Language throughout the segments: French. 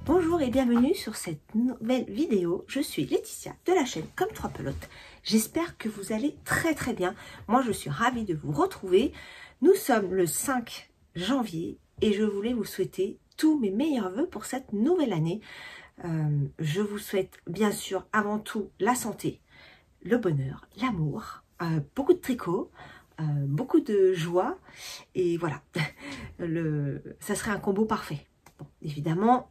Bonjour et bienvenue sur cette nouvelle vidéo. Je suis Laetitia de la chaîne Comme 3 Pelotes. J'espère que vous allez très bien. Moi, je suis ravie de vous retrouver. Nous sommes le 5 janvier et je voulais vous souhaiter tous mes meilleurs vœux pour cette nouvelle année. Je vous souhaite bien sûr avant tout la santé, le bonheur, l'amour, beaucoup de tricot, beaucoup de joie et voilà. Ça serait un combo parfait. Bon, évidemment,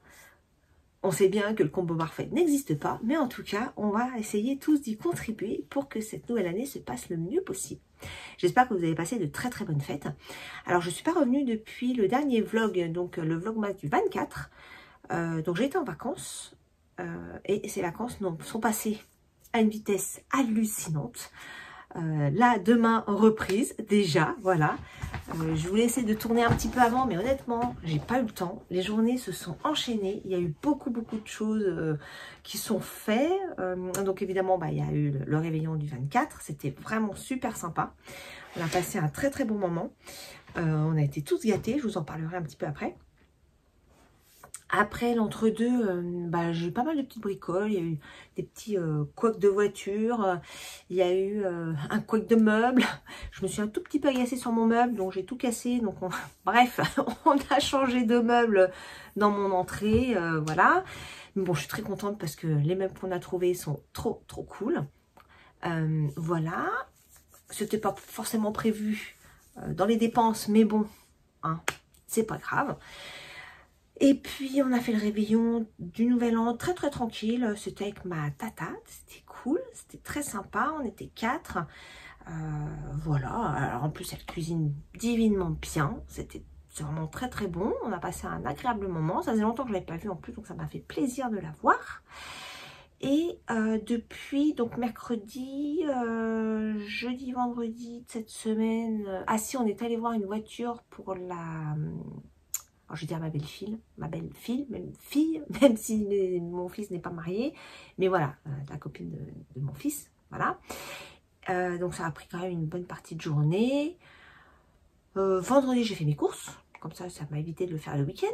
on sait bien que le combo parfait n'existe pas, mais en tout cas, on va essayer tous d'y contribuer pour que cette nouvelle année se passe le mieux possible. J'espère que vous avez passé de très bonnes fêtes. Alors, je ne suis pas revenue depuis le dernier vlog, donc le vlogmas du 24. Donc, j'ai été en vacances et ces vacances sont passées à une vitesse hallucinante. Là, demain, reprise, déjà, voilà. Je voulais essayer de tourner un petit peu avant, mais honnêtement, j'ai pas eu le temps. Les journées se sont enchaînées. Il y a eu beaucoup de choses qui sont faites. Donc évidemment, il y a eu le réveillon du 24. C'était vraiment super sympa. On a passé un très bon moment. On a été tous gâtés. Je vous en parlerai un petit peu après. Après l'entre-deux, j'ai eu pas mal de petites bricoles. Il y a eu des petits couacs de voiture. Il y a eu un couac de meubles. Je me suis un tout petit peu agacée sur mon meuble, donc j'ai tout cassé. Donc bref, on a changé de meuble dans mon entrée. Voilà. Mais bon, je suis très contente parce que les meubles qu'on a trouvés sont trop cool. Voilà. C'était pas forcément prévu dans les dépenses, mais bon, hein, c'est pas grave. Et puis, on a fait le réveillon du Nouvel An très tranquille. C'était avec ma tata. C'était cool. C'était très sympa. On était 4. Voilà. Alors, en plus, elle cuisine divinement bien. C'était vraiment très bon. On a passé un agréable moment. Ça faisait longtemps que je ne l'avais pas vue en plus. Donc, ça m'a fait plaisir de la voir. Et depuis, donc mercredi, jeudi, vendredi de cette semaine. Si, on est allé voir une voiture pour la... Alors, je veux dire ma belle-fille, même si mon fils n'est pas marié, mais voilà, la copine de mon fils, voilà. Donc ça a pris quand même une bonne partie de journée. Vendredi, j'ai fait mes courses, comme ça m'a évité de le faire le week-end.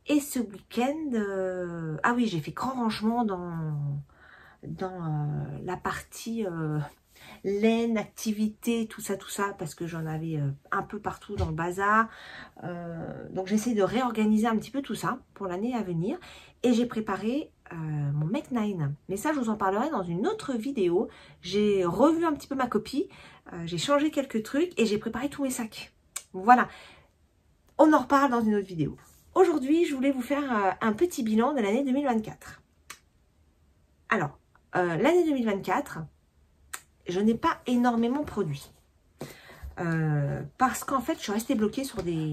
Et ce week-end, ah oui, j'ai fait grand rangement dans la partie laine, activité, tout ça, parce que j'en avais un peu partout dans le bazar. Donc j'essaie de réorganiser un petit peu tout ça pour l'année à venir. Et j'ai préparé mon Make 9. Mais ça, je vous en parlerai dans une autre vidéo. J'ai revu un petit peu ma copie, j'ai changé quelques trucs et j'ai préparé tous mes sacs. Voilà, on en reparle dans une autre vidéo. Aujourd'hui, je voulais vous faire un petit bilan de l'année 2024. Alors, l'année 2024... je n'ai pas énormément produit. Parce qu'en fait, je suis restée bloquée sur des...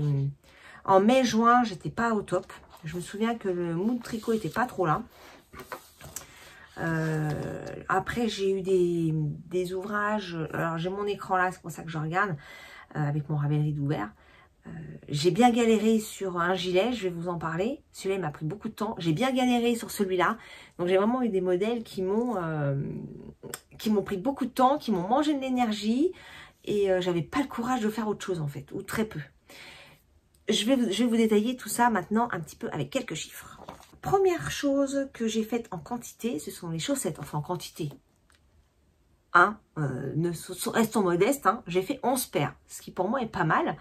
En mai-juin, j'étais pas au top. Je me souviens que le mood tricot était pas trop là. Après, j'ai eu des ouvrages. Alors, j'ai mon écran là, c'est pour ça que je regarde. Avec mon Ravelry ouvert. J'ai bien galéré sur un gilet, je vais vous en parler. Celui-là, il m'a pris beaucoup de temps. J'ai bien galéré sur celui-là. Donc, j'ai vraiment eu des modèles qui m'ont pris beaucoup de temps, qui m'ont mangé de l'énergie. Et j'avais pas le courage de faire autre chose, en fait, ou très peu. Je vais vous détailler tout ça maintenant un petit peu avec quelques chiffres. Première chose que j'ai faite en quantité, ce sont les chaussettes. Enfin, en quantité. Hein, restons modestes. Hein, j'ai fait 11 paires, ce qui pour moi est pas mal.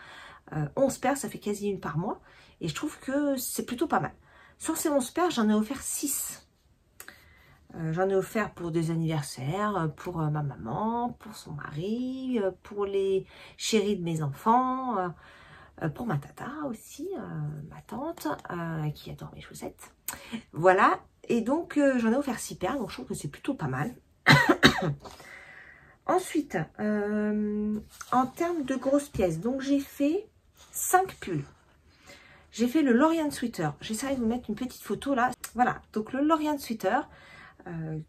11 paires, ça fait quasi une par mois. Et je trouve que c'est plutôt pas mal. Sur ces 11 paires, j'en ai offert 6. J'en ai offert pour des anniversaires, pour ma maman, pour son mari, pour les chéris de mes enfants, pour ma tata aussi, ma tante, qui adore mes chaussettes. Voilà. Et donc, j'en ai offert 6 paires. Donc, je trouve que c'est plutôt pas mal. Ensuite, en termes de grosses pièces, donc j'ai fait 5 pulls. J'ai fait le Lorient Sweater. J'essaierai de vous mettre une petite photo là. Voilà, donc le Lorient Sweater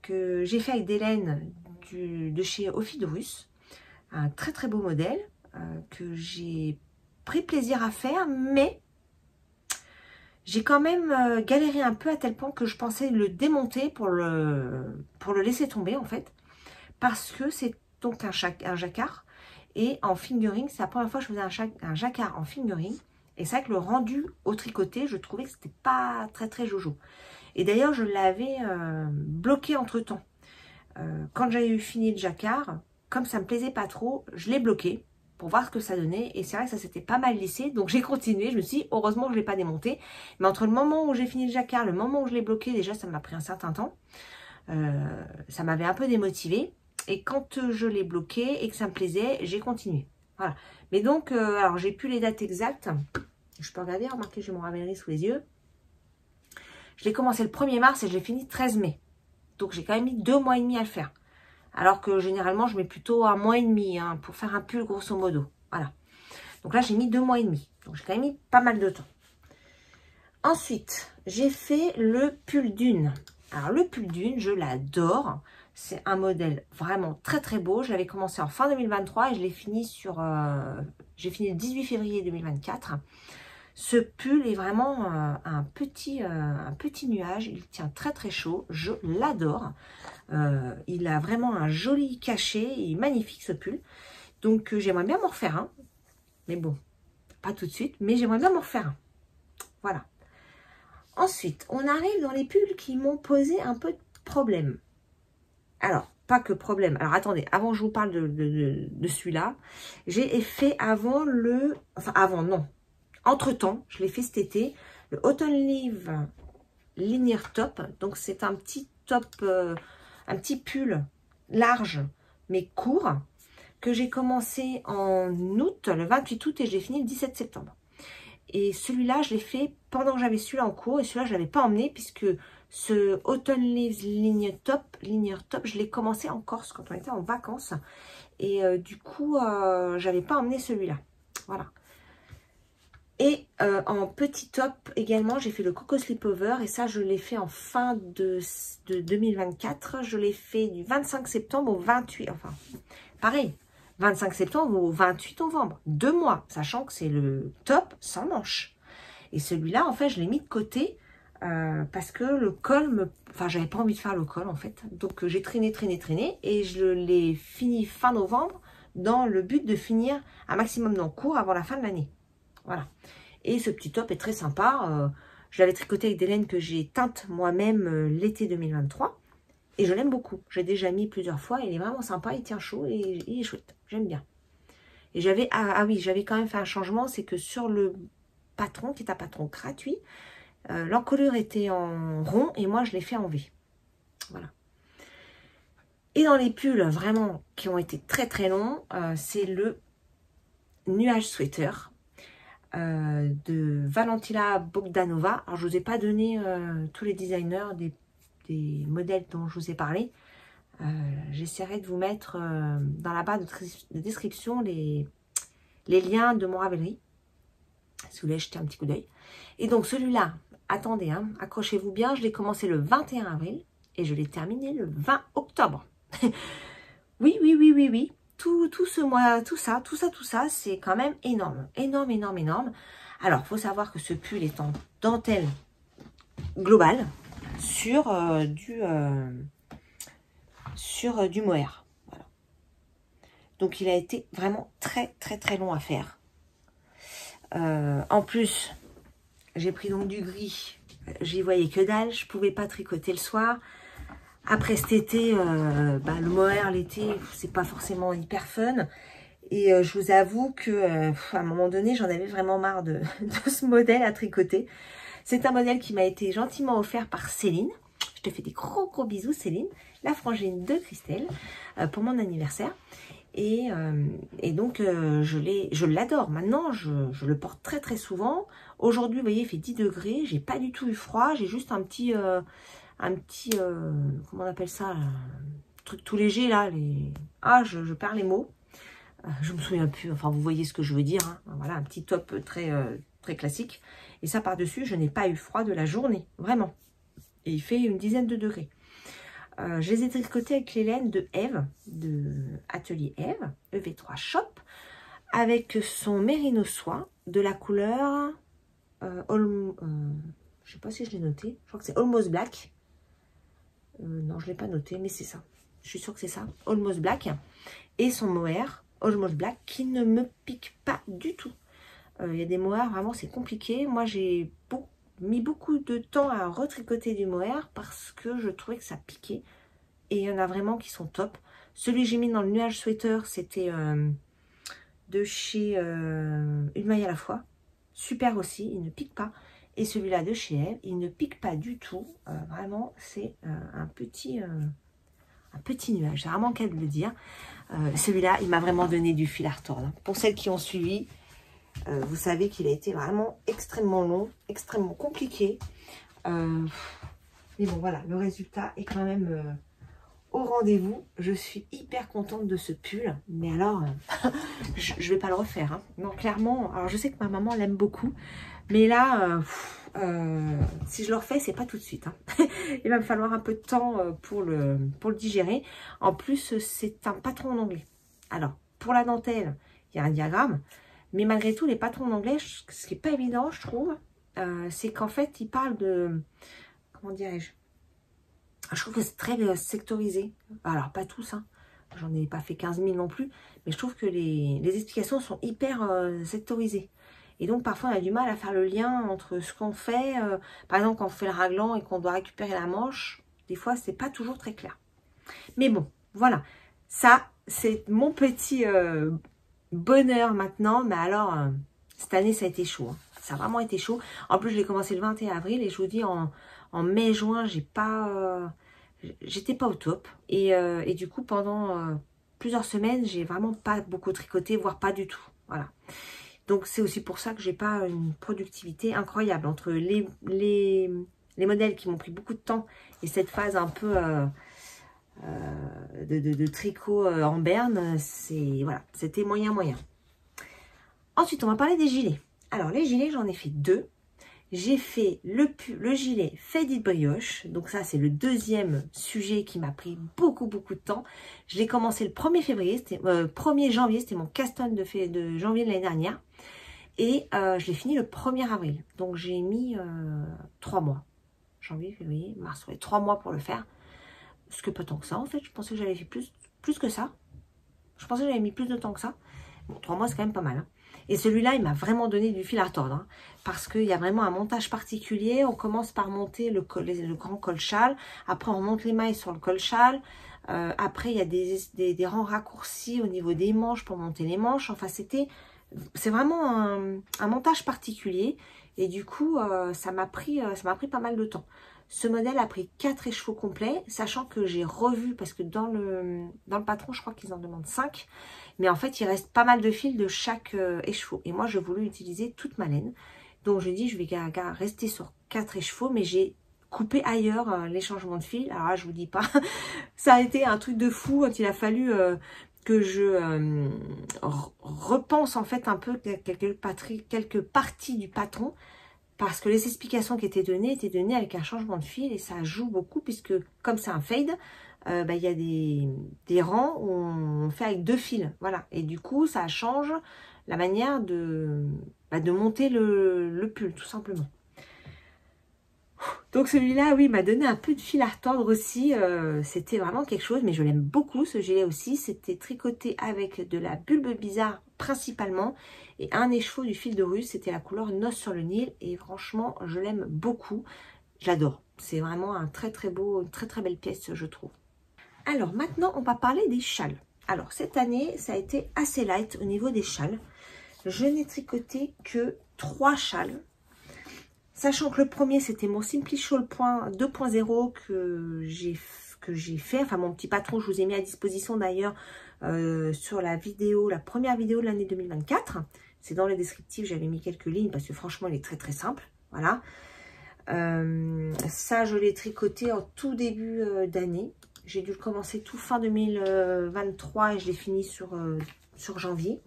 que j'ai fait avec des laines de chez Ophidorus. Un très beau modèle que j'ai pris plaisir à faire, mais j'ai quand même galéré un peu à tel point que je pensais le démonter pour le laisser tomber en fait. Parce que c'est donc un jacquard. Et en fingering, c'est la première fois que je faisais un jacquard en fingering. Et c'est vrai que le rendu au tricoté, je trouvais que c'était pas très très jojo. Et d'ailleurs, je l'avais bloqué entre-temps. Quand j'avais eu fini le jacquard, comme ça me plaisait pas trop, je l'ai bloqué pour voir ce que ça donnait. Et c'est vrai que ça s'était pas mal lissé, donc j'ai continué. Je me suis dit, heureusement que je l'ai pas démonté. Mais entre le moment où j'ai fini le jacquard, le moment où je l'ai bloqué, déjà ça m'a pris un certain temps. Ça m'avait un peu démotivée. Et quand je l'ai bloqué et que ça me plaisait, j'ai continué. Voilà. Mais donc, alors j'ai plus les dates exactes. Je peux regarder, remarquez, j'ai mon Ravelry sous les yeux. Je l'ai commencé le 1er mars et je l'ai fini le 13 mai. Donc j'ai quand même mis 2 mois et demi à le faire. Alors que généralement, je mets plutôt 1 mois et demi hein, pour faire un pull grosso modo. Voilà. Donc là, j'ai mis 2 mois et demi. Donc j'ai quand même mis pas mal de temps. Ensuite, j'ai fait le pull d'une. Alors le pull d'une, je l'adore. C'est un modèle vraiment très très beau. Je l'avais commencé en fin 2023 et je l'ai fini sur... j'ai fini le 18 février 2024. Ce pull est vraiment un petit nuage. Il tient très très chaud. Je l'adore. Il a vraiment un joli cachet. Il est magnifique ce pull. Donc j'aimerais bien m'en refaire un. Mais bon, pas tout de suite. Mais j'aimerais bien m'en refaire un. Voilà. Ensuite, on arrive dans les pulls qui m'ont posé un peu de problème. Alors, pas que problème. Alors, attendez, avant que je vous parle de celui-là, j'ai fait avant le... Enfin, avant, non. Entre-temps, je l'ai fait cet été, le Autumn Leaf Linear Top. Donc, c'est un petit top, un petit pull large, mais court, que j'ai commencé en août, le 28 août, et je l'ai fini le 17 septembre. Et celui-là, je l'ai fait pendant que j'avais celui-là en cours. Et celui-là, je ne l'avais pas emmené puisque ce Autumn Leaves Linear Top, je l'ai commencé en Corse quand on était en vacances. Et du coup, je n'avais pas emmené celui-là. Voilà. Et en petit top également, j'ai fait le Coco Slipover. Et ça, je l'ai fait en fin de 2024. Je l'ai fait du 25 septembre au 28. Enfin, pareil. 25 septembre au 28 novembre, 2 mois, sachant que c'est le top sans manche. Et celui-là, en fait, je l'ai mis de côté parce que le col, enfin, j'avais pas envie de faire le col, en fait. Donc, j'ai traîné, et je l'ai fini fin novembre dans le but de finir un maximum d'encours avant la fin de l'année. Voilà. Et ce petit top est très sympa. Je l'avais tricoté avec des laines que j'ai teintes moi-même l'été 2023. Et je l'aime beaucoup. J'ai déjà mis plusieurs fois. Il est vraiment sympa. Il tient chaud et il est chouette. J'aime bien. Et j'avais... Ah oui, j'avais quand même fait un changement. C'est que sur le patron, qui est un patron gratuit, l'encolure était en rond. Et moi, je l'ai fait en V. Voilà. Et dans les pulls vraiment qui ont été très très longs, c'est le nuage sweater de Valentina Bogdanova. Alors, je ne vous ai pas donné tous les designers des modèles dont je vous ai parlé. J'essaierai de vous mettre dans la barre de description les liens de mon Ravelry, si vous voulez jeter un petit coup d'œil. Et donc celui-là, attendez, hein, accrochez-vous bien, je l'ai commencé le 21 avril et je l'ai terminé le 20 octobre. Oui. Tout ce mois, tout ça, c'est quand même énorme. Énorme. Alors, il faut savoir que ce pull est en dentelle globale sur du mohair. Voilà. Donc, il a été vraiment très long à faire. En plus, j'ai pris donc du gris. J'y voyais que dalle. Je pouvais pas tricoter le soir. Après cet été, le mohair l'été, c'est pas forcément hyper fun. Et je vous avoue que à un moment donné, j'en avais vraiment marre de ce modèle à tricoter. C'est un modèle qui m'a été gentiment offert par Céline. Je te fais des gros bisous, Céline, la frangine de Christelle, pour mon anniversaire. Et donc, je l'adore. Maintenant, je le porte très souvent. Aujourd'hui, vous voyez, il fait 10 degrés. J'ai pas du tout eu froid. J'ai juste un petit comment on appelle ça, truc tout léger, là. Je perds les mots. Je me souviens plus. Enfin, vous voyez ce que je veux dire. Hein. Voilà, un petit top très classique. Et ça, par-dessus, je n'ai pas eu froid de la journée. Vraiment. Et il fait une dizaine de degrés. Je les ai tricotés avec les laines de Eve, de Atelier Eve, EV3 Shop, avec son mérino soie de la couleur, je sais pas si je l'ai noté, je crois que c'est Almost Black. Non, je ne l'ai pas noté, mais c'est ça. Je suis sûre que c'est ça, Almost Black. Et son mohair, Almost Black, qui ne me pique pas du tout. Il y a des mohair, vraiment c'est compliqué. Moi j'ai mis beaucoup de temps à retricoter du mohair parce que je trouvais que ça piquait. Et il y en a vraiment qui sont top. Celui que j'ai mis dans le nuage sweater, c'était de chez Une Maille à la fois. Super aussi, il ne pique pas. Et celui-là de chez elle, il ne pique pas du tout. Vraiment, c'est un petit nuage. C'est vraiment le cas de le dire. Celui-là, il m'a vraiment donné du fil à retordre. Pour celles qui ont suivi, vous savez qu'il a été vraiment extrêmement long, extrêmement compliqué. Mais bon, voilà, le résultat est quand même au rendez-vous. Je suis hyper contente de ce pull. Mais alors, je ne vais pas le refaire. Hein. Non, clairement, alors je sais que ma maman l'aime beaucoup. Mais là, si je le refais, c'est pas tout de suite. Hein. Il va me falloir un peu de temps pour le digérer. En plus, c'est un patron en anglais. Alors, pour la dentelle, il y a un diagramme. Mais malgré tout, les patrons en anglais, ce qui n'est pas évident, je trouve, c'est qu'en fait, ils parlent de... Comment dirais-je? Je trouve que c'est très sectorisé. Alors, pas tous, hein. J'en ai pas fait 15 000 non plus. Mais je trouve que les explications sont hyper sectorisées. Et donc, parfois, on a du mal à faire le lien entre ce qu'on fait. Par exemple, quand on fait le raglan et qu'on doit récupérer la manche, des fois, c'est pas toujours très clair. Mais bon, voilà. Ça, c'est mon petit bonheur maintenant. Mais alors, cette année, ça a été chaud. Hein. Ça a vraiment été chaud. En plus, je l'ai commencé le 21 avril. Et je vous dis, en mai-juin, j'étais pas au top. Et du coup, pendant plusieurs semaines, j'ai vraiment pas beaucoup tricoté, voire pas du tout. Voilà. Donc, c'est aussi pour ça que j'ai pas une productivité incroyable. Entre les modèles qui m'ont pris beaucoup de temps et cette phase un peu de tricot en berne, voilà, c'était moyen. Ensuite, on va parler des gilets. Alors, les gilets, j'en ai fait 2. J'ai fait le gilet Faded Brioche. Donc ça, c'est le deuxième sujet qui m'a pris beaucoup de temps. Je l'ai commencé le 1er février, c'était 1er janvier, c'était mon cast-on de janvier de l'année dernière. Et je l'ai fini le 1er avril. Donc j'ai mis 3 mois. Janvier, février, mars, ouais, 3 mois pour le faire. Ce que pas tant que ça en fait. Je pensais que j'avais fait plus que ça. Je pensais que j'avais mis plus de temps que ça. Bon, 3 mois, c'est quand même pas mal. Hein. Et celui-là, il m'a vraiment donné du fil à retordre. Hein, parce qu'il y a vraiment un montage particulier. On commence par monter le grand col-châle. Après, on monte les mailles sur le col-châle. Après, il y a des rangs raccourcis au niveau des manches pour monter les manches. Enfin, c'est vraiment un montage particulier. Et du coup, ça m'a pris pas mal de temps. Ce modèle a pris 4 écheveaux complets, sachant que j'ai revu, parce que dans le patron, je crois qu'ils en demandent 5. Mais en fait, il reste pas mal de fils de chaque écheveau. Et moi, je voulais utiliser toute ma laine. Donc, je dis, je vais rester sur 4 écheveaux, mais j'ai coupé ailleurs les changements de fil. Alors là, je vous dis pas, ça a été un truc de fou quand il a fallu que je repense en fait un peu quelques parties du patron. Parce que les explications qui étaient données avec un changement de fil et ça joue beaucoup puisque comme c'est un fade, il y a des rangs où on fait avec 2 fils. Voilà. Et du coup, ça change la manière de monter le pull, tout simplement. Donc celui-là, oui, m'a donné un peu de fil à retordre aussi. C'était vraiment quelque chose, mais je l'aime beaucoup ce gilet aussi. C'était tricoté avec de la bulbe bizarre principalement. Et un écheveau du fil de russe, c'était la couleur Noce sur le Nil. Et franchement, je l'aime beaucoup. J'adore. C'est vraiment un très beau, très belle pièce, je trouve. Alors maintenant, on va parler des châles. Alors cette année, ça a été assez light au niveau des châles. Je n'ai tricoté que 3 châles. Sachant que le premier, c'était mon Simply Shawl 2.0 que j'ai fait. Enfin, mon petit patron, je vous ai mis à disposition d'ailleurs sur la première vidéo de l'année 2024. C'est dans le descriptif, j'avais mis quelques lignes parce que franchement, il est très simple. Voilà. Ça, je l'ai tricoté en tout début d'année. J'ai dû le commencer tout fin 2023 et je l'ai fini sur janvier.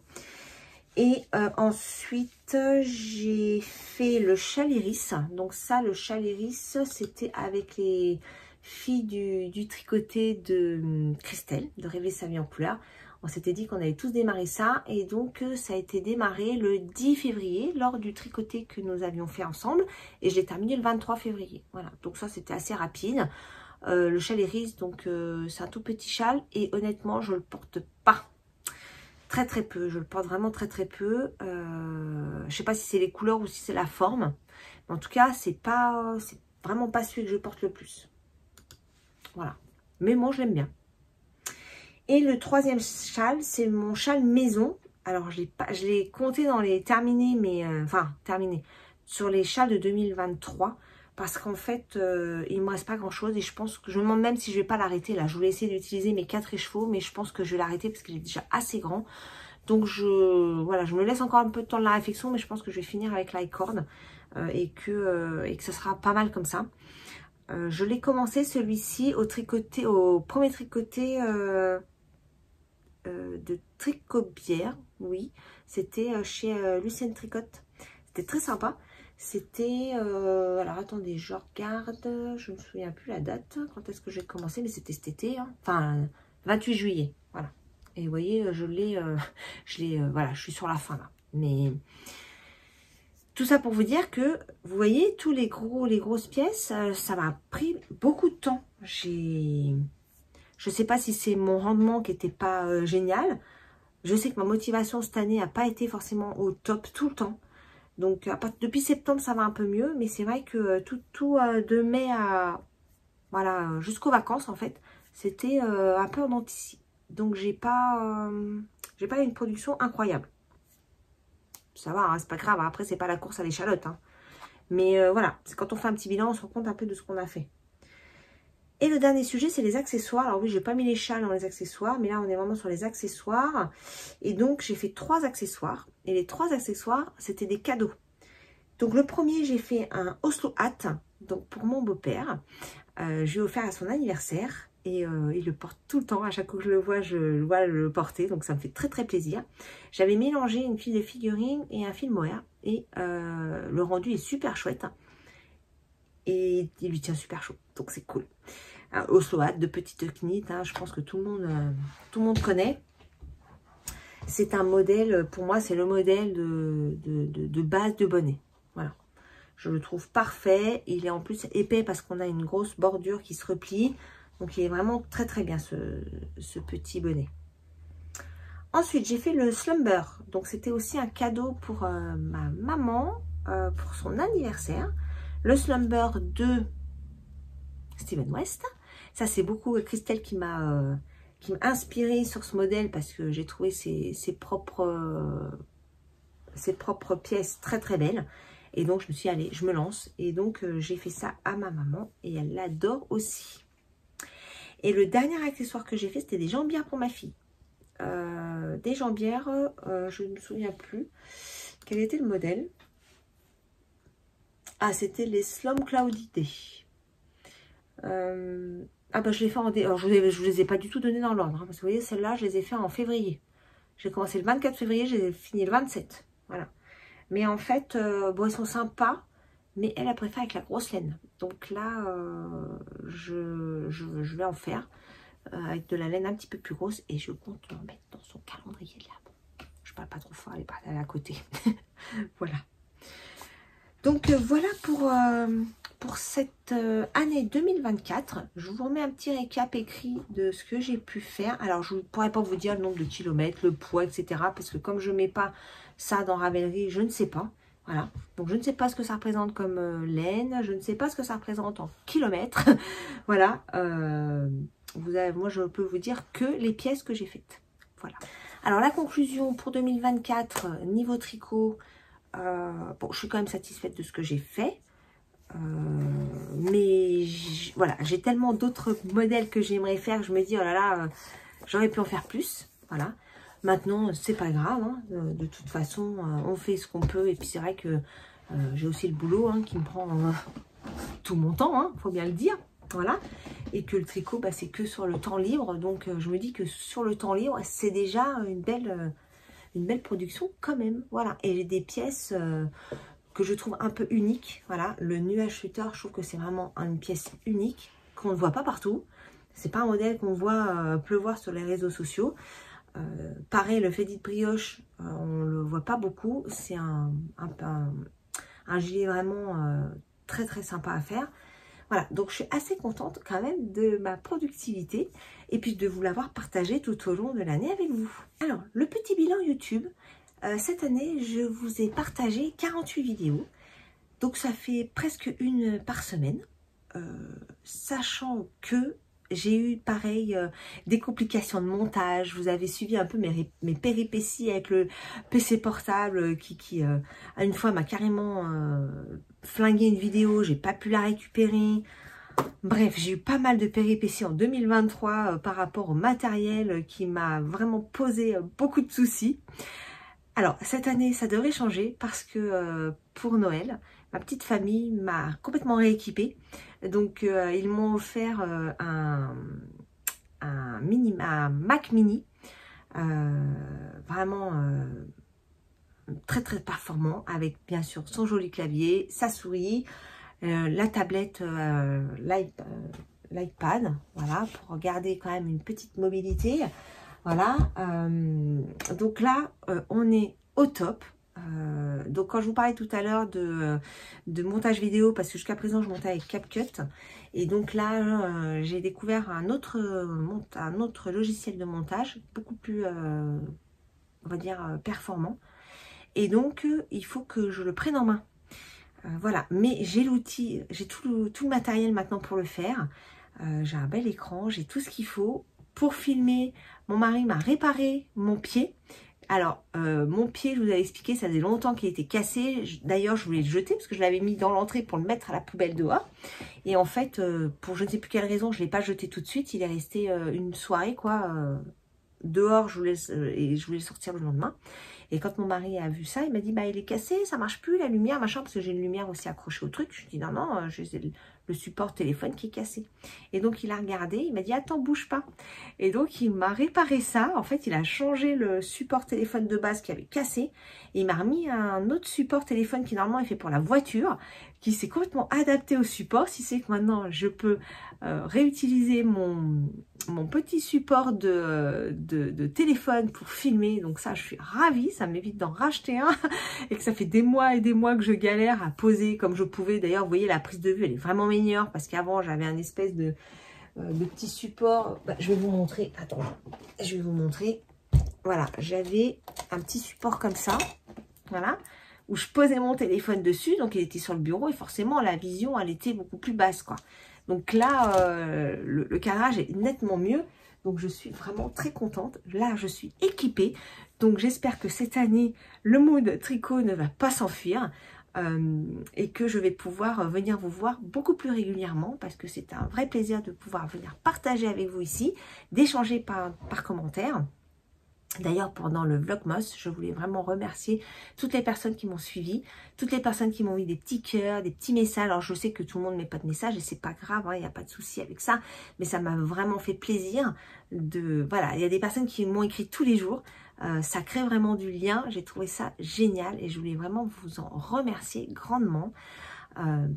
Et ensuite, j'ai fait le châle iris. Donc ça, le châle iris, c'était avec les filles du tricoté de Christelle, de Rêver sa vie en couleur. On s'était dit qu'on allait tous démarrer ça. Et donc, ça a été démarré le 10 février, lors du tricoté que nous avions fait ensemble. Et je l'ai terminé le 23 février. Voilà, donc ça, c'était assez rapide. Le châle iris, donc c'est un tout petit châle. Et honnêtement, je ne le porte pas très très peu. Je le porte vraiment très très peu. Je sais pas si c'est les couleurs ou si c'est la forme. Mais en tout cas, c'est vraiment pas celui que je porte le plus. Voilà. Mais moi, je l'aime bien. Et le troisième châle, c'est mon châle maison. Alors, je l'ai compté dans les terminés, mais terminé sur les châles de 2023. Parce qu'en fait, il ne me reste pas grand-chose. Et je pense que je me demande même si je ne vais pas l'arrêter là. Je voulais essayer d'utiliser mes 4 écheveaux, mais je pense que je vais l'arrêter parce qu'il est déjà assez grand. Donc, voilà, je me laisse encore un peu de temps de la réflexion, mais je pense que je vais finir avec l'icord et que ça sera pas mal comme ça. Je l'ai commencé celui-ci au premier tricoté de Tricobière, oui, c'était chez Lucienne Tricotte. C'était très sympa. C'était, alors attendez, je regarde, je me souviens plus la date, quand est-ce que j'ai commencé, mais c'était cet été, hein, enfin 28 juillet, voilà. Et vous voyez, voilà, je suis sur la fin là. Mais tout ça pour vous dire que, vous voyez, tous les grosses pièces, ça m'a pris beaucoup de temps. Je sais pas si c'est mon rendement qui n'était pas génial. Je sais que ma motivation cette année n'a pas été forcément au top tout le temps. Donc, depuis septembre, ça va un peu mieux. Mais c'est vrai que tout de mai à, voilà, jusqu'aux vacances, en fait, c'était un peu en dents-de-scie. Donc, j'ai pas une production incroyable. Ça va, hein, c'est pas grave. Après, c'est pas la course à l'échalote. Hein. Mais voilà, c'est quand on fait un petit bilan, on se rend compte un peu de ce qu'on a fait. Et le dernier sujet, c'est les accessoires. Alors oui, je n'ai pas mis les châles dans les accessoires, mais là, on est vraiment sur les accessoires. Et donc, j'ai fait 3 accessoires. Et les 3 accessoires, c'était des cadeaux. Donc, le premier, j'ai fait un Oslo Hat, donc pour mon beau-père. Je lui ai offert à son anniversaire. Et il le porte tout le temps. À chaque fois que je le vois le porter. Donc, ça me fait très, très plaisir. J'avais mélangé une file de figurines et un fil mohair. Et le rendu est super chouette. Et il lui tient super chaud. Donc, c'est cool. Oslo Hat de petite knit, hein, je pense que tout le monde connaît. C'est un modèle, pour moi, c'est le modèle de base de bonnet. Voilà. Je le trouve parfait. Il est en plus épais parce qu'on a une grosse bordure qui se replie. Donc, il est vraiment très, très bien, ce petit bonnet. Ensuite, j'ai fait le Slumber. Donc, c'était aussi un cadeau pour ma maman, pour son anniversaire. Le Slumber de Steven West. Ça, c'est beaucoup Christelle qui m'a inspirée sur ce modèle parce que j'ai trouvé ses propres pièces très très belles. Et donc, je me suis dit, allez, je me lance. Et donc, j'ai fait ça à ma maman et elle l'adore aussi. Et le dernier accessoire que j'ai fait, c'était des jambières pour ma fille. Des jambières, je ne me souviens plus. Quel était le modèle? Ah, c'était les Slum Cloudy Day. Ah bah je l'ai fait en... Alors, je vous les ai pas du tout donnés dans l'ordre. Hein, parce que vous voyez, celles-là, je les ai fait en février. J'ai commencé le 24 février, j'ai fini le 27. Voilà. Mais en fait, bon, ils sont sympas. Mais elle a préféré avec la grosse laine. Donc là, je vais en faire. Avec de la laine un petit peu plus grosse. Et je compte en mettre dans son calendrier de là. Je parle pas trop fort, elle est pas à côté. Voilà. Donc voilà pour cette année 2024. Je vous remets un petit récap écrit de ce que j'ai pu faire. Alors je ne pourrais pas vous dire le nombre de kilomètres, le poids, etc. Parce que comme je ne mets pas ça dans Ravelry, je ne sais pas. Voilà. Donc je ne sais pas ce que ça représente comme laine. Je ne sais pas ce que ça représente en kilomètres. Voilà. Moi je peux vous dire que les pièces que j'ai faites. Voilà. Alors la conclusion pour 2024, niveau tricot. Bon, je suis quand même satisfaite de ce que j'ai fait. Mais voilà, j'ai tellement d'autres modèles que j'aimerais faire. Je me dis, oh là là, j'aurais pu en faire plus. Voilà. Maintenant, c'est pas grave. Hein, de toute façon, on fait ce qu'on peut. Et puis, c'est vrai que j'ai aussi le boulot hein, qui me prend tout mon temps. Hein, faut bien le dire. Voilà. Et que le tricot, bah, c'est que sur le temps libre. Donc, je me dis que sur le temps libre, c'est déjà une belle production quand même. Voilà. Et j'ai des pièces que je trouve un peu uniques. Voilà. Le nuage shooter, je trouve que c'est vraiment une pièce unique qu'on ne voit pas partout. C'est pas un modèle qu'on voit pleuvoir sur les réseaux sociaux. Pareil, le Faded Brioche, on le voit pas beaucoup. C'est un gilet vraiment très très sympa à faire. Voilà, donc je suis assez contente quand même de ma productivité et puis de vous l'avoir partagé tout au long de l'année avec vous. Alors, le petit bilan YouTube. Cette année, je vous ai partagé 48 vidéos. Donc, ça fait presque une par semaine. Sachant que j'ai eu, pareil, des complications de montage. Vous avez suivi un peu mes péripéties avec le PC portable qui une fois, m'a carrément flingué une vidéo. J'ai pas pu la récupérer. Bref, j'ai eu pas mal de péripéties en 2023 par rapport au matériel qui m'a vraiment posé beaucoup de soucis. Alors, cette année, ça devrait changer parce que pour Noël, ma petite famille m'a complètement rééquipée. Donc, ils m'ont offert un Mac Mini, vraiment très très performant, avec bien sûr son joli clavier, sa souris, la tablette, l'iPad, voilà, pour garder quand même une petite mobilité. Voilà, donc là, on est au top. Donc quand je vous parlais tout à l'heure de montage vidéo, parce que jusqu'à présent je montais avec CapCut, et donc là j'ai découvert un autre logiciel de montage, beaucoup plus, on va dire, performant, et donc il faut que je le prenne en main. Voilà, mais j'ai l'outil, j'ai tout le matériel maintenant pour le faire. J'ai un bel écran, j'ai tout ce qu'il faut pour filmer. Mon mari m'a réparé mon pied. Alors, mon pied, je vous avais expliqué, ça faisait longtemps qu'il était cassé. D'ailleurs, je voulais le jeter parce que je l'avais mis dans l'entrée pour le mettre à la poubelle dehors. Et en fait, pour je ne sais plus quelle raison, je ne l'ai pas jeté tout de suite. Il est resté une soirée, quoi, dehors. Et je voulais le sortir le lendemain. Et quand mon mari a vu ça, il m'a dit, bah, il est cassé, ça marche plus, la lumière, machin, parce que j'ai une lumière aussi accrochée au truc. Je lui dis, non, non, j'ai le support téléphone qui est cassé. Et donc, il a regardé, il m'a dit, attends, bouge pas. Et donc, il m'a réparé ça. En fait, il a changé le support téléphone de base qui avait cassé. Et il m'a remis un autre support téléphone qui, normalement, est fait pour la voiture, qui s'est complètement adapté au support. Si c'est que maintenant, je peux réutiliser mon petit support de téléphone pour filmer. Donc ça, je suis ravie. Ça m'évite d'en racheter un. Et que ça fait des mois et des mois que je galère à poser comme je pouvais. D'ailleurs, vous voyez, la prise de vue, elle est vraiment meilleure. Parce qu'avant, j'avais un espèce de petit support. Bah, je vais vous montrer. Attends, je vais vous montrer. Voilà, j'avais un petit support comme ça. Voilà. Où je posais mon téléphone dessus. Donc, il était sur le bureau. Et forcément, la vision, elle était beaucoup plus basse, quoi. Donc là, le cadrage est nettement mieux. Donc, je suis vraiment très contente. Là, je suis équipée. Donc, j'espère que cette année, le mood tricot ne va pas s'enfuir. Et que je vais pouvoir venir vous voir beaucoup plus régulièrement. Parce que c'est un vrai plaisir de pouvoir venir partager avec vous ici. D'échanger par commentaire. D'ailleurs, pendant le Vlogmas, je voulais vraiment remercier toutes les personnes qui m'ont suivi, toutes les personnes qui m'ont mis des petits cœurs, des petits messages. Alors, je sais que tout le monde ne met pas de messages et c'est pas grave, il n'y a pas de souci avec ça. Mais ça m'a vraiment fait plaisir de... Voilà, il y a des personnes qui m'ont écrit tous les jours. Ça crée vraiment du lien. J'ai trouvé ça génial et je voulais vraiment vous en remercier grandement.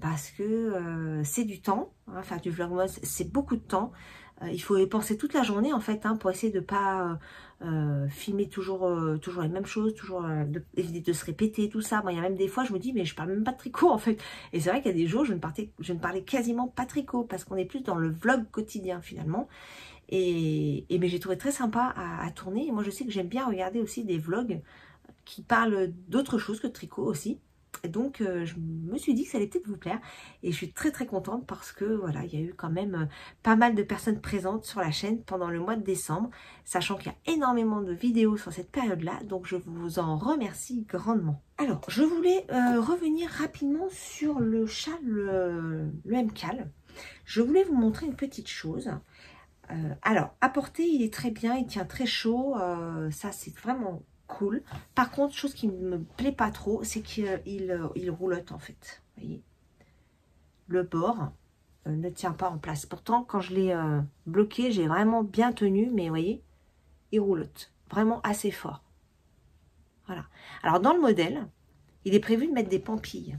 Parce que c'est du temps, hein, faire du Vlogmas, c'est beaucoup de temps. Il faut y penser toute la journée en fait, hein, pour essayer de pas filmer toujours les mêmes choses, toujours éviter de se répéter, tout ça. Moi, il y a même des fois, je me dis, mais je parle même pas de tricot en fait. Et c'est vrai qu'il y a des jours, je ne parlais quasiment pas tricot parce qu'on est plus dans le vlog quotidien finalement. Mais j'ai trouvé très sympa à tourner. Et moi, je sais que j'aime bien regarder aussi des vlogs qui parlent d'autre chose que de tricot aussi. Et donc, je me suis dit que ça allait peut-être vous plaire. Et je suis très très contente parce que voilà, il y a eu quand même pas mal de personnes présentes sur la chaîne pendant le mois de décembre. Sachant qu'il y a énormément de vidéos sur cette période-là. Donc, je vous en remercie grandement. Alors, je voulais revenir rapidement sur le châle, le MCAL. Je voulais vous montrer une petite chose. Alors, à porter, il est très bien, il tient très chaud. Ça, c'est vraiment... cool. Par contre, chose qui ne me plaît pas trop, c'est qu'il roulotte en fait. Vous voyez, le bord ne tient pas en place. Pourtant, quand je l'ai bloqué, j'ai vraiment bien tenu, mais vous voyez, il roulotte vraiment assez fort. Voilà. Alors, dans le modèle, il est prévu de mettre des pampilles.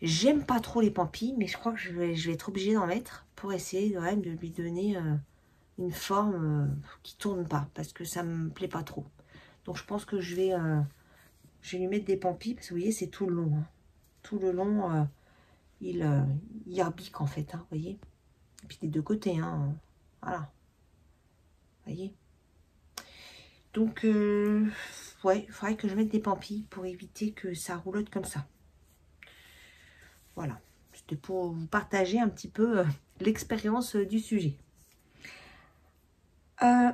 J'aime pas trop les pampilles, mais je crois que je vais être obligée d'en mettre pour essayer quand même de lui donner une forme qui tourne pas, parce que ça me plaît pas trop. Donc, je pense que je vais lui mettre des pampilles. Parce que vous voyez, c'est tout le long. Hein. Tout le long, il yerbique en fait, hein, vous voyez. Et puis des deux côtés, hein, voilà. Vous voyez. Donc, ouais, il faudrait que je mette des pampilles pour éviter que ça roulotte comme ça. Voilà. C'était pour vous partager un petit peu l'expérience du sujet.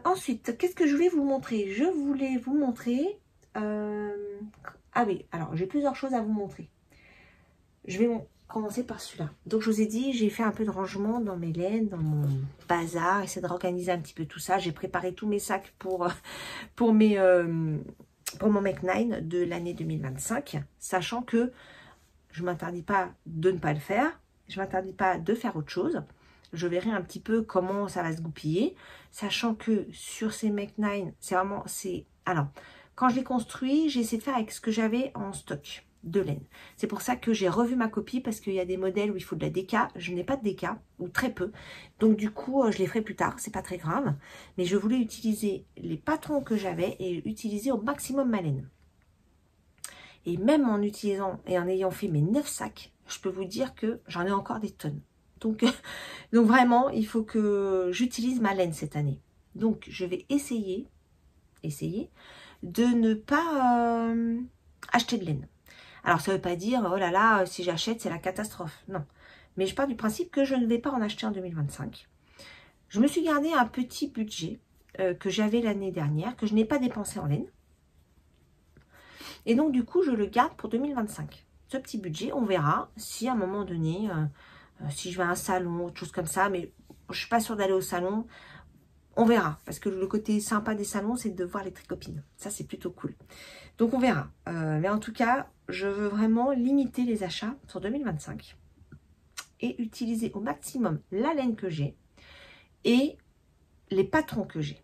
Ensuite, qu'est-ce que je voulais vous montrer? Je voulais vous montrer... ah oui, alors j'ai plusieurs choses à vous montrer. Je vais commencer par celui-là. Donc je vous ai dit, j'ai fait un peu de rangement dans mes laines, dans mon bazar, essayer de réorganiser un petit peu tout ça. J'ai préparé tous mes sacs pour mon Make 9 de l'année 2025, sachant que je ne m'interdis pas de ne pas le faire, je ne m'interdis pas de faire autre chose. Je verrai un petit peu comment ça va se goupiller, sachant que sur ces Make 9, alors, quand je les construis, j'ai essayé de faire avec ce que j'avais en stock de laine. C'est pour ça que j'ai revu ma copie, parce qu'il y a des modèles où il faut de la déca. Je n'ai pas de déca, ou très peu. Donc du coup, je les ferai plus tard, c'est pas très grave. Mais je voulais utiliser les patrons que j'avais et utiliser au maximum ma laine. Et même en utilisant et en ayant fait mes 9 sacs, je peux vous dire que j'en ai encore des tonnes. Donc vraiment, il faut que j'utilise ma laine cette année. Donc je vais essayer de ne pas acheter de laine. Alors ça ne veut pas dire, oh là là, si j'achète, c'est la catastrophe. Non. Mais je pars du principe que je ne vais pas en acheter en 2025. Je me suis gardé un petit budget que j'avais l'année dernière, que je n'ai pas dépensé en laine. Et donc, du coup, je le garde pour 2025. Ce petit budget, on verra si à un moment donné, si je vais à un salon, autre chose comme ça, mais je ne suis pas sûre d'aller au salon. On verra, parce que le côté sympa des salons, c'est de voir les tricopines. Ça, c'est plutôt cool. Donc, on verra. Mais en tout cas, je veux vraiment limiter les achats sur 2025 et utiliser au maximum la laine que j'ai et les patrons que j'ai.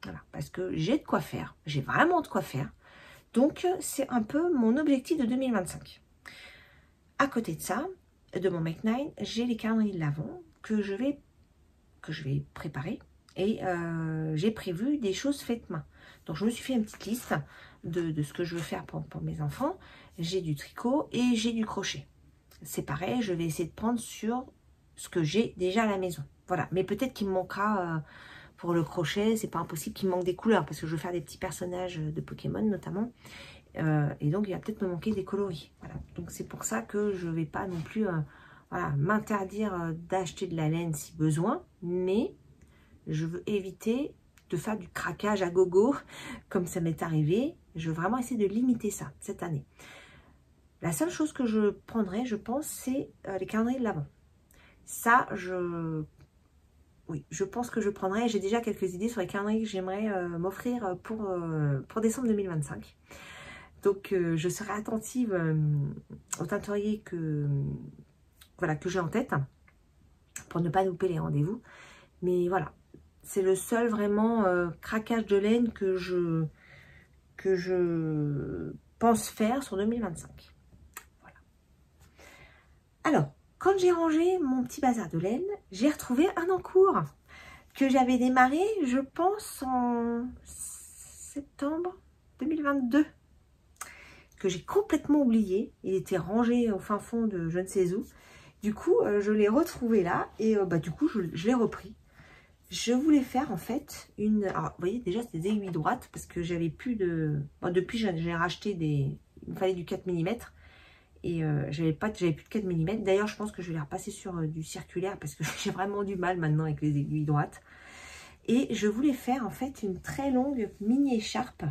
Voilà, parce que j'ai de quoi faire. J'ai vraiment de quoi faire. Donc, c'est un peu mon objectif de 2025. À côté de ça, de mon Make 9, j'ai les calendriers de l'Avent que je vais préparer. Et j'ai prévu des choses faites main. Donc, je me suis fait une petite liste de ce que je veux faire pour mes enfants. J'ai du tricot et j'ai du crochet. C'est pareil, je vais essayer de prendre sur ce que j'ai déjà à la maison. Voilà, mais peut-être qu'il me manquera... pour le crochet, c'est pas impossible qu'il me manque des couleurs parce que je veux faire des petits personnages de Pokémon notamment. Et donc, il va peut-être me manquer des coloris. Voilà. Donc, c'est pour ça que je vais pas non plus voilà, m'interdire d'acheter de la laine si besoin. Mais je veux éviter de faire du craquage à gogo comme ça m'est arrivé. Je veux vraiment essayer de limiter ça cette année. La seule chose que je prendrai, je pense, c'est les calendriers de l'Avent. Ça, oui, je pense que je prendrai. J'ai déjà quelques idées sur les calendriers que j'aimerais m'offrir pour décembre 2025. Donc, je serai attentive au teintorier que j'ai en tête pour ne pas louper les rendez-vous. Mais voilà, c'est le seul vraiment craquage de laine que je pense faire sur 2025. Voilà. Alors, quand j'ai rangé mon petit bazar de laine, j'ai retrouvé un encours que j'avais démarré, je pense, en septembre 2022, que j'ai complètement oublié. Il était rangé au fin fond de je ne sais où. Du coup, je l'ai retrouvé là et du coup, je l'ai repris. Je voulais faire en fait une... Alors, vous voyez, déjà, c'est des aiguilles droites parce que j'avais plus de... Bon, depuis, j'ai racheté des... Il me fallait du 4 mm. Et j'avais plus de 4 mm. D'ailleurs, je pense que je vais les repasser sur du circulaire parce que j'ai vraiment du mal maintenant avec les aiguilles droites. Et je voulais faire en fait une très longue mini écharpe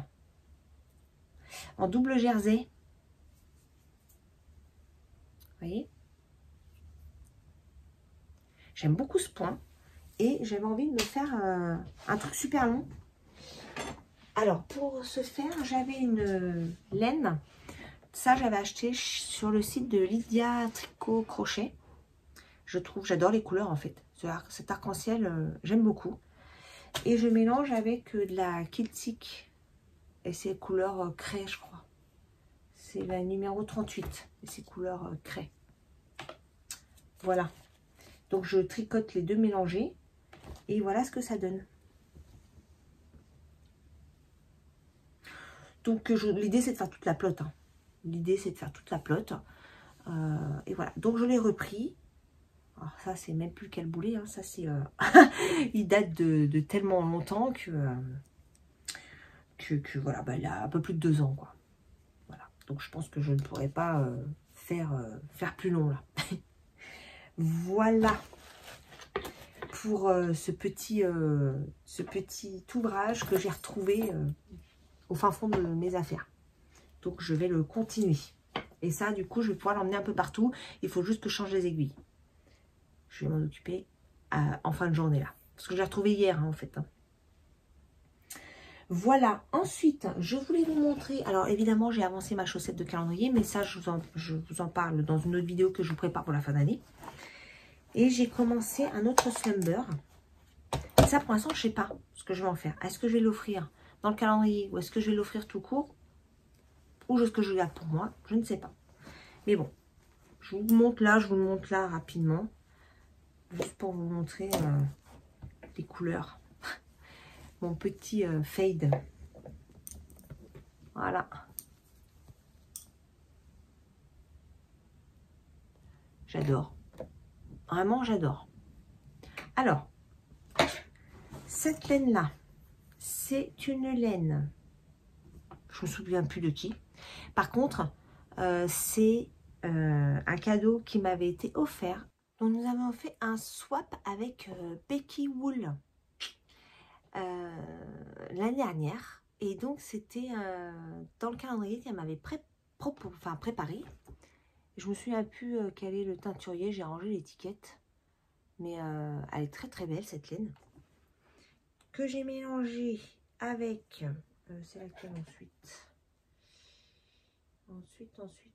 en double jersey. Vous voyez? J'aime beaucoup ce point. Et j'avais envie de me faire un truc super long. Alors, pour ce faire, j'avais une laine. Ça, j'avais acheté sur le site de Lydia Tricot Crochet. J'adore les couleurs en fait. Cet arc-en-ciel, j'aime beaucoup. Et je mélange avec de la Kiltik. Et c'est couleur craie, je crois. C'est la numéro 38. Et c'est couleur craie. Voilà. Donc, je tricote les deux mélangés. Et voilà ce que ça donne. Donc, l'idée, c'est de faire toute la pelote. Hein. L'idée, c'est de faire toute la pelote. Et voilà. Donc, je l'ai repris. Alors ça, c'est même plus quel boulet. Hein. Ça, c'est... il date de tellement longtemps que voilà, bah, il a un peu plus de 2 ans, quoi. Voilà. Donc, je pense que je ne pourrais pas faire plus long, là. Voilà pour ce petit ouvrage que j'ai retrouvé au fin fond de mes affaires. Donc, je vais le continuer. Et ça, du coup, je vais pouvoir l'emmener un peu partout. Il faut juste que je change les aiguilles. Je vais m'en occuper en fin de journée, là. Parce que j'ai retrouvé hier, hein, en fait. Hein. Voilà. Ensuite, je voulais vous montrer... Alors, évidemment, j'ai avancé ma chaussette de calendrier. Mais ça, je vous en parle dans une autre vidéo que je vous prépare pour la fin d'année. Et j'ai commencé un autre slumber. Et ça, pour l'instant, je ne sais pas ce que je vais en faire. Est-ce que je vais l'offrir dans le calendrier ou est-ce que je vais l'offrir tout court? Ou est-ce que je le garde pour moi? Je ne sais pas. Mais bon, je vous montre là, rapidement. Juste pour vous montrer les couleurs. Mon petit fade. Voilà. J'adore. Vraiment, j'adore. Alors, cette laine-là, c'est une laine. Je me souviens plus de qui. Par contre, c'est un cadeau qui m'avait été offert. Donc, nous avons fait un swap avec Becky Wool l'année dernière. Et donc, c'était dans le calendrier qu'elle m'avait préparé. Je me souviens plus quel est le teinturier. J'ai rangé l'étiquette. Mais elle est très très belle cette laine. Que j'ai mélangé avec... c'est laquelle ensuite?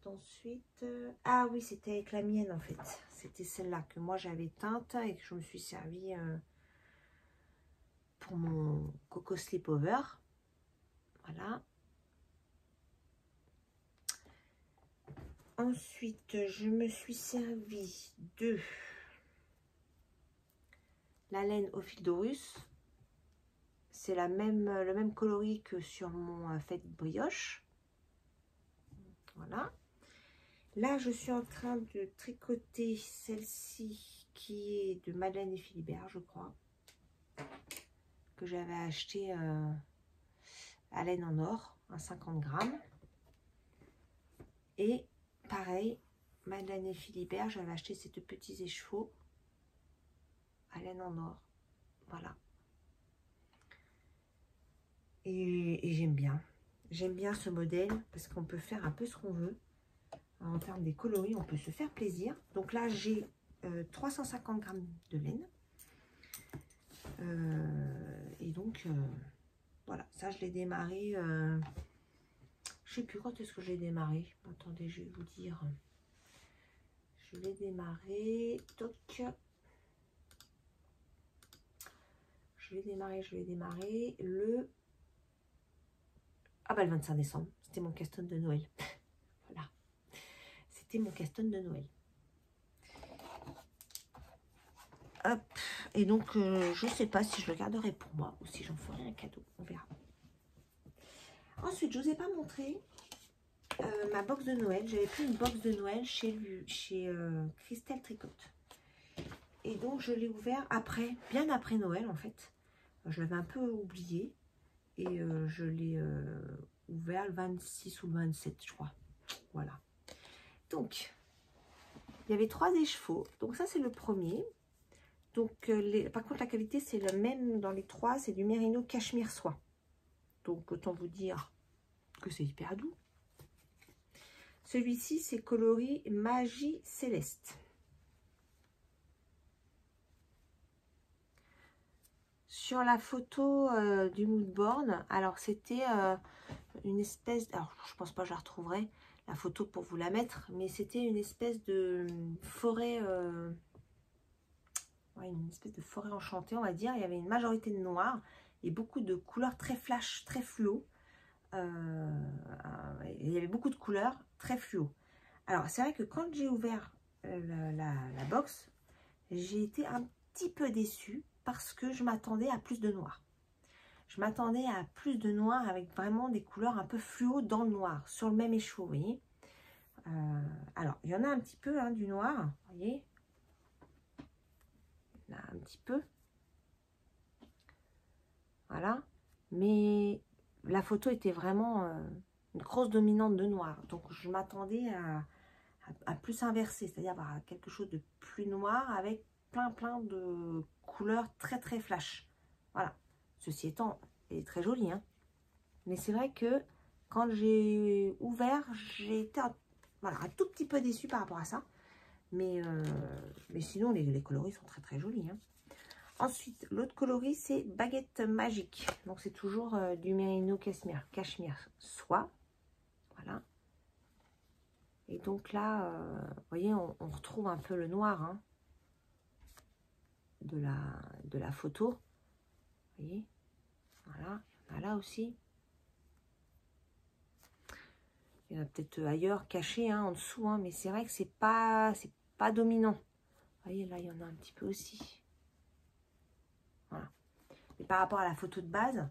Ensuite. Ah oui, c'était avec la mienne en fait. C'était celle-là que moi j'avais teinte et que je me suis servi pour mon Coco Sleepover. Voilà. Ensuite, je me suis servi de la laine au fil d'Orus. C'est le même coloris que sur mon Fête Brioche. Voilà. Là, je suis en train de tricoter celle-ci qui est de Madeleine et Philibert, je crois. Que j'avais acheté à laine en or, à 50 grammes. Et pareil, Madeleine et Philibert, j'avais acheté ces deux petits écheveaux à laine en or. Voilà. Et j'aime bien. J'aime bien ce modèle parce qu'on peut faire un peu ce qu'on veut. En termes des coloris, on peut se faire plaisir. Donc là, j'ai 350 grammes de laine. Et donc, voilà, ça, je l'ai démarré. Je sais plus quand est-ce que j'ai démarré. Attendez, je vais vous dire. Je l'ai démarré. Toc. Je l'ai démarré le... Ah bah le 25 décembre. C'était mon caston de Noël. Voilà. C'était mon caston de Noël. Hop. Et donc, je ne sais pas si je le garderai pour moi ou si j'en ferai un cadeau. On verra. Ensuite, je ne vous ai pas montré ma box de Noël. J'avais pris une box de Noël chez Christelle Tricotte. Et donc, je l'ai ouvert après, bien après Noël en fait. Je l'avais un peu oublié. Et je l'ai ouvert le 26 ou le 27, je crois. Voilà. Donc, il y avait 3 écheveaux. Donc, ça, c'est le premier. Donc, par contre, la qualité, c'est le même dans les 3. C'est du mérino cachemire soie. Donc, autant vous dire que c'est hyper doux. Celui-ci, c'est coloris Magie Céleste. Sur la photo du moodboard, alors c'était une espèce... Alors, je pense pas que je la retrouverai, la photo pour vous la mettre, mais c'était une espèce de forêt... ouais, une espèce de forêt enchantée, on va dire. Il y avait une majorité de noir et beaucoup de couleurs très flash, très fluo. Il y avait beaucoup de couleurs très fluo. Alors, c'est vrai que quand j'ai ouvert la box, j'ai été un petit peu déçue parce que je m'attendais à plus de noir. Je m'attendais à plus de noir avec vraiment des couleurs un peu fluo dans le noir, sur le même écheveau, vous voyez. Alors, il y en a un petit peu hein, du noir, vous voyez. petit peu. Voilà. Mais la photo était vraiment une grosse dominante de noir. Donc, je m'attendais à plus inverser, c'est-à-dire avoir quelque chose de plus noir avec plein de couleurs très flash. Voilà. Ceci étant, elle est très jolie, hein. Mais c'est vrai que quand j'ai ouvert, j'ai été voilà, un tout petit peu déçue par rapport à ça. Mais sinon, les coloris sont très jolis, hein. Ensuite, l'autre coloris, c'est Baguette Magique. Donc, c'est toujours du Merino Cachemire soie. Voilà. Et donc là, vous voyez, on retrouve un peu le noir, hein, de la photo. Vous voyez, voilà, il y en a là aussi. Il y en a peut-être ailleurs, cachés, hein, en dessous, hein, mais c'est vrai que c'est pas dominant. Vous voyez, là, il y en a un petit peu aussi. Voilà. Et par rapport à la photo de base,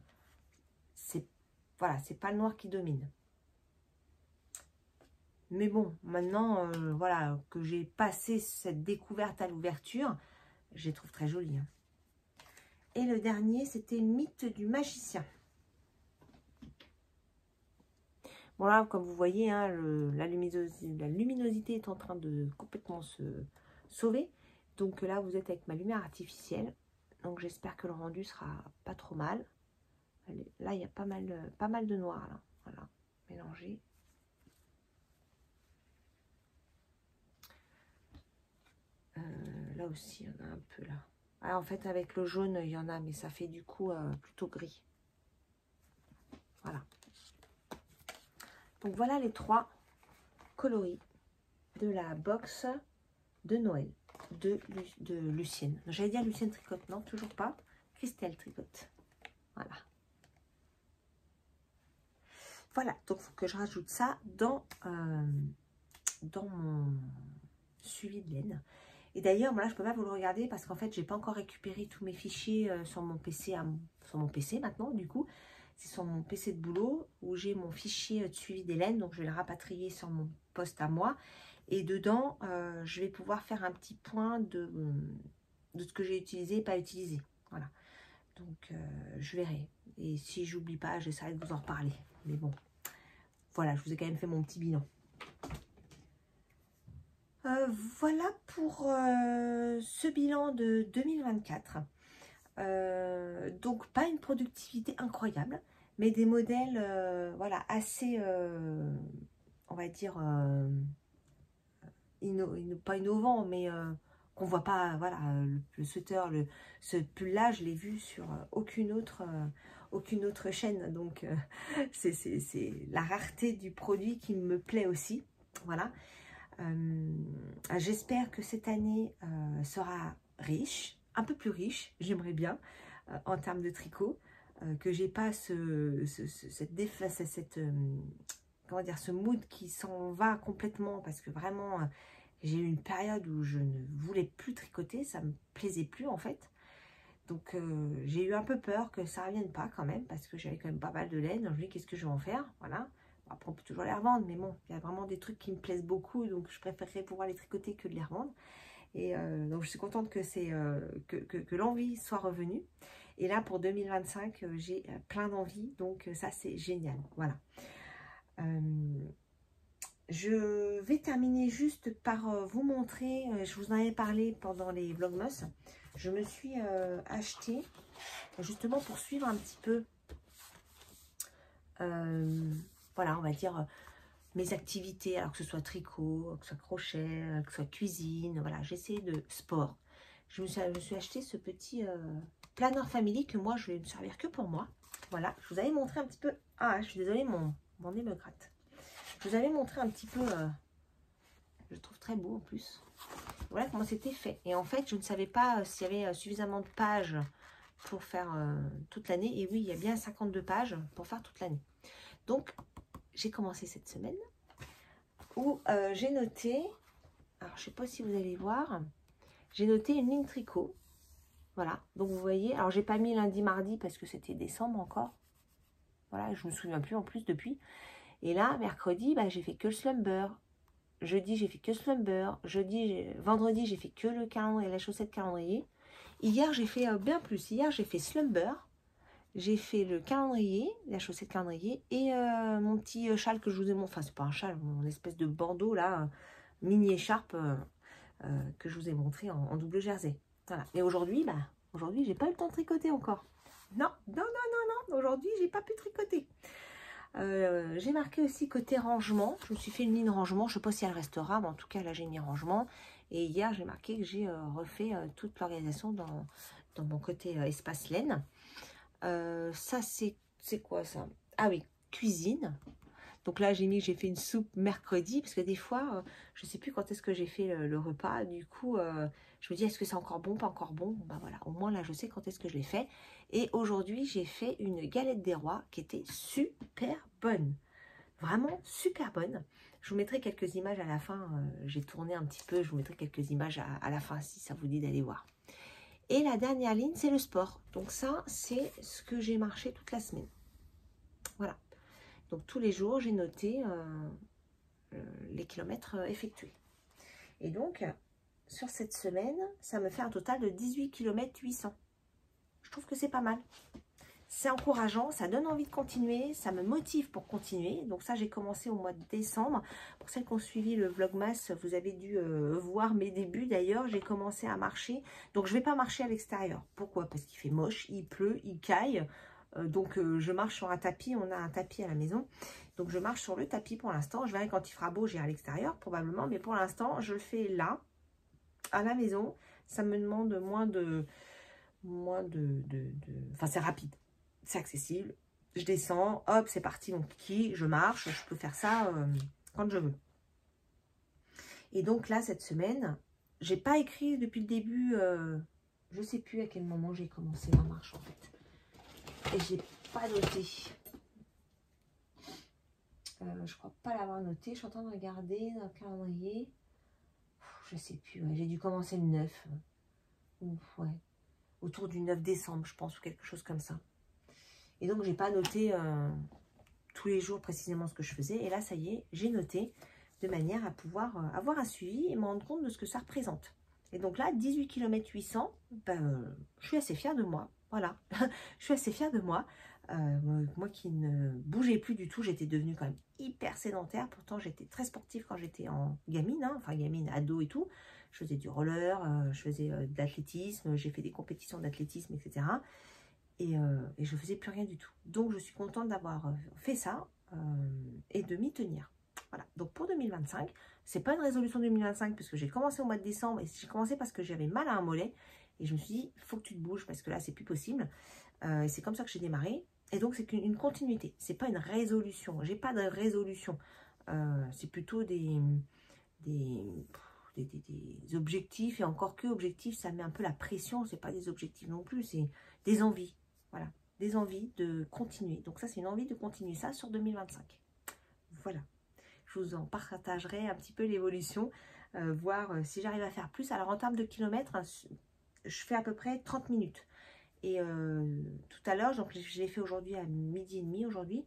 voilà, c'est pas le noir qui domine. Mais bon, maintenant, voilà, que j'ai passé cette découverte à l'ouverture, je les trouve très jolies, hein. Et le dernier, c'était Mythe du magicien. Bon là, comme vous voyez, hein, la luminosité est en train de complètement se sauver. Donc là, vous êtes avec ma lumière artificielle. Donc j'espère que le rendu sera pas trop mal. Allez, là, il y a pas mal de noir, là. Voilà, mélangé. Là aussi, il y en a un peu, là. Ah, en fait, avec le jaune, il y en a, mais ça fait du coup plutôt gris. Voilà. Donc voilà les 3 coloris de la box de Noël de Lucienne. J'allais dire Lucienne Tricotte, non, toujours pas. Christelle Tricotte. Voilà. Voilà, donc il faut que je rajoute ça dans mon suivi de laine. Et d'ailleurs, moi là, je peux pas vous le regarder parce qu'en fait, j'ai pas encore récupéré tous mes fichiers sur mon PC, sur mon PC maintenant, du coup. C'est sur mon PC de boulot où j'ai mon fichier de suivi des laines. Donc, je vais le rapatrier sur mon poste à moi. Et dedans, je vais pouvoir faire un petit point de ce que j'ai utilisé et pas utilisé. Voilà. Donc, je verrai. Et si j'oublie pas, j'essaierai de vous en reparler. Mais bon, voilà, je vous ai quand même fait mon petit bilan. Voilà pour ce bilan de 2024. Donc pas une productivité incroyable, mais des modèles voilà, assez, on va dire, pas innovants, mais qu'on voit pas, voilà, le sweater, ce pull-là, je l'ai vu sur aucune autre chaîne. Donc c'est la rareté du produit qui me plaît aussi. Voilà. J'espère que cette année sera riche, un peu plus riche, j'aimerais bien, en termes de tricot, que j'ai pas comment dire, ce mood qui s'en va complètement, parce que vraiment, j'ai eu une période où je ne voulais plus tricoter, ça me plaisait plus en fait. Donc j'ai eu un peu peur que ça revienne pas quand même, parce que j'avais quand même pas mal de laine. Je me dis, qu'est-ce que je vais en faire? Voilà. Après, on peut toujours les revendre, mais bon, il y a vraiment des trucs qui me plaisent beaucoup, donc je préférerais pouvoir les tricoter que de les revendre. Et donc, je suis contente que, que l'envie soit revenue. Et là, pour 2025, j'ai plein d'envie, donc ça, c'est génial. Voilà. Je vais terminer juste par vous montrer, je vous en avais parlé pendant les Vlogmas, je me suis acheté, justement pour suivre un petit peu, voilà, on va dire, mes activités, alors que ce soit tricot, que ce soit crochet, que ce soit cuisine, voilà, j'essaie de sport. Je me suis acheté ce petit planeur family que moi, je vais me servir que pour moi. Voilà, je vous avais montré un petit peu, ah, je suis désolée, mon nez me gratte. Je vous avais montré un petit peu, je le trouve très beau en plus. Voilà comment c'était fait. Et en fait, je ne savais pas s'il y avait suffisamment de pages pour faire toute l'année. Et oui, il y a bien 52 pages pour faire toute l'année. Donc, j'ai commencé cette semaine où j'ai noté, alors je ne sais pas si vous allez voir, j'ai noté une ligne tricot. Voilà, donc vous voyez, alors j'ai pas mis lundi, mardi parce que c'était décembre encore. Voilà, je me souviens plus en plus depuis. Et là, mercredi, bah, j'ai fait que le slumber. Jeudi, j'ai fait que slumber. Vendredi, j'ai fait que le calendrier, la chaussette calendrier. Hier, j'ai fait bien plus. Hier, j'ai fait Slumber. J'ai fait le calendrier, la chaussette calendrier. Et mon petit châle que je vous ai montré. Enfin, c'est pas un châle, mon espèce de bandeau là. Mini écharpe que je vous ai montré en double jersey. Voilà. Et aujourd'hui, aujourd'hui, j'ai pas eu le temps de tricoter encore. Non, non, non, non, non. Aujourd'hui, j'ai pas pu tricoter. J'ai marqué aussi côté rangement. Je me suis fait une ligne rangement. Je sais pas si elle restera, mais en tout cas, là, j'ai mis rangement. Et hier, j'ai marqué que j'ai refait toute l'organisation dans mon côté espace laine. Ça, c'est quoi ça? Ah oui, cuisine. Donc là, j'ai mis que j'ai fait une soupe mercredi, parce que des fois, je ne sais plus quand est-ce que j'ai fait le repas. Du coup, je me dis, est-ce que c'est encore bon, pas encore bon? Bah voilà, au moins là, je sais quand est-ce que je l'ai fait. Et aujourd'hui, j'ai fait une galette des rois qui était super bonne. Vraiment super bonne. Je vous mettrai quelques images à la fin. J'ai tourné un petit peu, je vous mettrai quelques images à la fin si ça vous dit d'aller voir. Et la dernière ligne, c'est le sport. Donc ça, c'est ce que j'ai marché toute la semaine. Voilà. Donc tous les jours, j'ai noté les kilomètres effectués. Et donc, sur cette semaine, ça me fait un total de 18 km 800. Je trouve que c'est pas mal. C'est encourageant, ça donne envie de continuer, ça me motive pour continuer. Donc ça, j'ai commencé au mois de décembre. Pour celles qui ont suivi le Vlogmas, vous avez dû voir mes débuts. D'ailleurs, j'ai commencé à marcher. Donc je ne vais pas marcher à l'extérieur. Pourquoi? Parce qu'il fait moche, il pleut, il caille. Donc je marche sur un tapis, on a un tapis à la maison. Donc je marche sur le tapis pour l'instant. Je verrai quand il fera beau, j'irai à l'extérieur probablement. Mais pour l'instant, je le fais là, à la maison. Ça me demande moins de... Enfin, c'est rapide. C'est accessible, je descends, hop, c'est parti, mon kiki, je marche, je peux faire ça quand je veux. Et donc là, cette semaine, j'ai pas écrit depuis le début, je sais plus à quel moment j'ai commencé la marche en fait. Et j'ai pas noté. Je crois pas l'avoir noté, je suis en train de regarder dans le calendrier. Je sais plus, ouais, j'ai dû commencer le 9. Ouais, autour du 9 décembre, je pense, ou quelque chose comme ça. Et donc, j'ai pas noté tous les jours précisément ce que je faisais. Et là, ça y est, j'ai noté de manière à pouvoir avoir un suivi et me rendre compte de ce que ça représente. Et donc là, 18 km 800, je suis assez fière de moi. Voilà, je suis assez fière de moi. Moi qui ne bougeais plus du tout, j'étais devenue quand même hyper sédentaire. Pourtant, j'étais très sportive quand j'étais en gamine, hein, enfin gamine, ado et tout. Je faisais du roller, je faisais de l'athlétisme, j'ai fait des compétitions d'athlétisme, etc. Et je ne faisais plus rien du tout. Donc, je suis contente d'avoir fait ça et de m'y tenir. Voilà. Donc, pour 2025, c'est pas une résolution 2025 parce que j'ai commencé au mois de décembre et j'ai commencé parce que j'avais mal à un mollet. Et je me suis dit, il faut que tu te bouges parce que là, c'est plus possible. Et c'est comme ça que j'ai démarré. Et donc, c'est une continuité. C'est pas une résolution. J'ai pas de résolution. C'est plutôt des objectifs. Et encore que objectifs, ça met un peu la pression. C'est pas des objectifs non plus. C'est des envies. Voilà, des envies de continuer. Donc ça, c'est une envie de continuer ça sur 2025. Voilà, je vous en partagerai un petit peu l'évolution, voir si j'arrive à faire plus. Alors en termes de kilomètres, hein, je fais à peu près 30 minutes. Et tout à l'heure, donc je l'ai fait aujourd'hui à midi et demi aujourd'hui.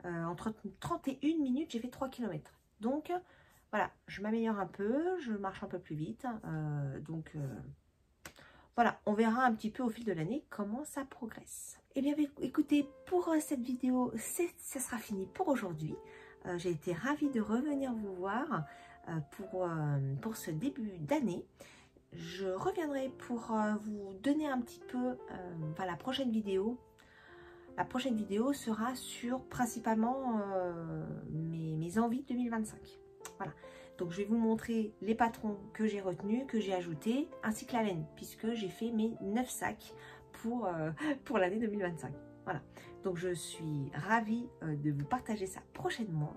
Entre 30 et 1 minute, j'ai fait 3 km. Donc voilà, je m'améliore un peu, je marche un peu plus vite. Voilà, on verra un petit peu au fil de l'année comment ça progresse. Eh bien, écoutez, pour cette vidéo, ça sera fini pour aujourd'hui. J'ai été ravie de revenir vous voir pour ce début d'année. Je reviendrai pour vous donner un petit peu la prochaine vidéo. La prochaine vidéo sera sur principalement mes envies de 2025. Voilà. Donc, je vais vous montrer les patrons que j'ai retenus, que j'ai ajoutés, ainsi que la laine, puisque j'ai fait mes 9 sacs pour l'année 2025. Voilà. Donc, je suis ravie de vous partager ça prochainement.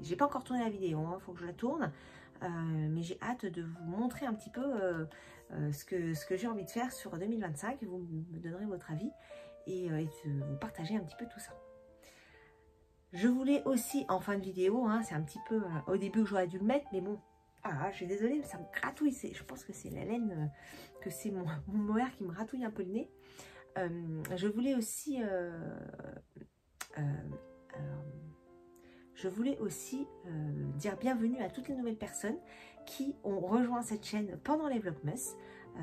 J'ai pas encore tourné la vidéo, il faut que je la tourne. Mais j'ai hâte de vous montrer un petit peu ce que j'ai envie de faire sur 2025. Vous me donnerez votre avis et de vous partager un petit peu tout ça. Je voulais aussi, en fin de vidéo, hein, c'est un petit peu au début que j'aurais dû le mettre, mais bon, je suis désolée, mais ça me gratouille. Je pense que c'est la laine, que c'est mon mohair qui me gratouille un peu le nez. Je voulais aussi dire bienvenue à toutes les nouvelles personnes qui ont rejoint cette chaîne pendant les Vlogmas.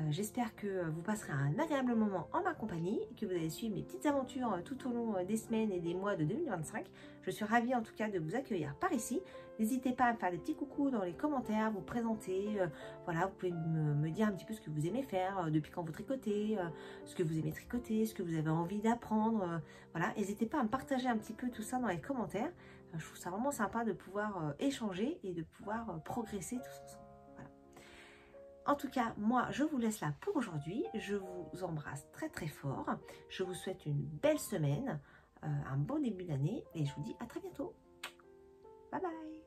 J'espère que vous passerez un agréable moment en ma compagnie et que vous allez suivre mes petites aventures tout au long des semaines et des mois de 2025. Je suis ravie en tout cas de vous accueillir par ici. N'hésitez pas à me faire des petits coucous dans les commentaires, vous présenter. Voilà, vous pouvez me dire un petit peu ce que vous aimez faire, depuis quand vous tricotez, ce que vous aimez tricoter, ce que vous avez envie d'apprendre. Voilà, n'hésitez pas à me partager un petit peu tout ça dans les commentaires. Je trouve ça vraiment sympa de pouvoir échanger et de pouvoir progresser tous ensemble. En tout cas, moi, je vous laisse là pour aujourd'hui. Je vous embrasse très très fort. Je vous souhaite une belle semaine, un bon début d'année et je vous dis à très bientôt. Bye bye.